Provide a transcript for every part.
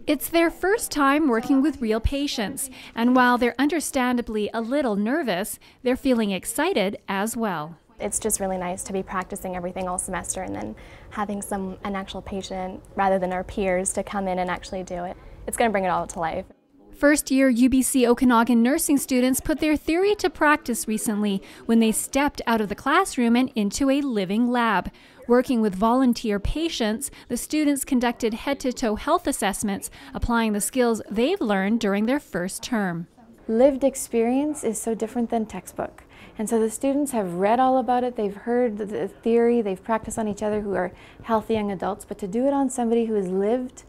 It's their first time working with real patients, and while they're understandably a little nervous, they're feeling excited as well. It's just really nice to be practicing everything all semester and then having an actual patient, rather than our peers, to come in and actually do it. It's going to bring it all to life. First-year UBC Okanagan nursing students put their theory to practice recently when they stepped out of the classroom and into a living lab. Working with volunteer patients, the students conducted head-to-toe health assessments, applying the skills they've learned during their first term. Lived experience is so different than textbook. And so the students have read all about it, they've heard the theory, they've practiced on each other who are healthy young adults, but to do it on somebody who has lived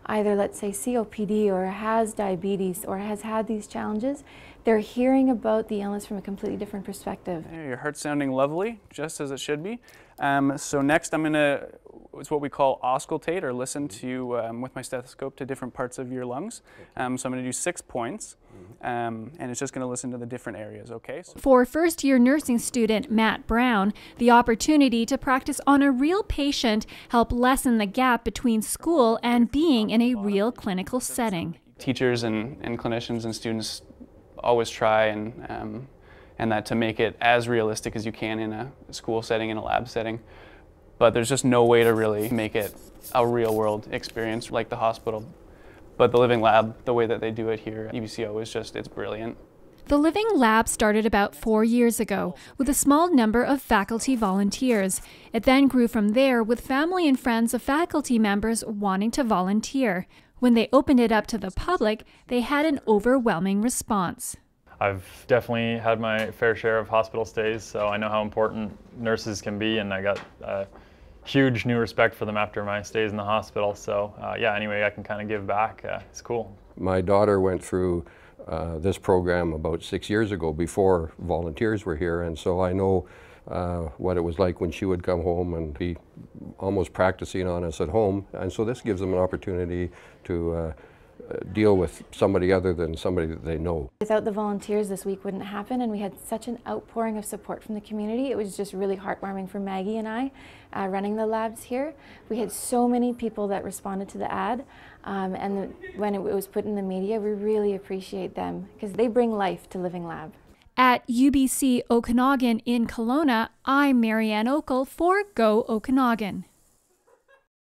either, let's say, COPD or has diabetes or has had these challenges, they're hearing about the illness from a completely different perspective. Your heart's sounding lovely, just as it should be. So next I'm going to, it's what we call auscultate, or listen to, with my stethoscope, to different parts of your lungs. So I'm going to do 6 points, and it's just going to listen to the different areas, okay? For first-year nursing student Matt Brown, the opportunity to practice on a real patient helped lessen the gap between school and being in a real clinical setting. Teachers and clinicians and students always try and that to make it as realistic as you can in a school setting, in a lab setting. But there's just no way to really make it a real-world experience like the hospital. But the living lab, the way that they do it here at UBCO is just, it's brilliant. The Living Lab started about 4 years ago with a small number of faculty volunteers. It then grew from there with family and friends of faculty members wanting to volunteer. When they opened it up to the public, they had an overwhelming response. I've definitely had my fair share of hospital stays, so I know how important nurses can be, and I got a huge new respect for them after my stays in the hospital. So yeah, anyway, I can kind of give back. It's cool. My daughter went through this program about 6 years ago before volunteers were here, and so I know what it was like when she would come home and be almost practicing on us at home. And so this gives them an opportunity to deal with somebody other than somebody that they know. Without the volunteers, this week wouldn't happen, and we had such an outpouring of support from the community. It was just really heartwarming for Maggie and I running the labs here. We had so many people that responded to the ad, and when it was put in the media, we really appreciate them because they bring life to Living Lab. At UBC Okanagan in Kelowna, I'm Marianne Okel for Go Okanagan.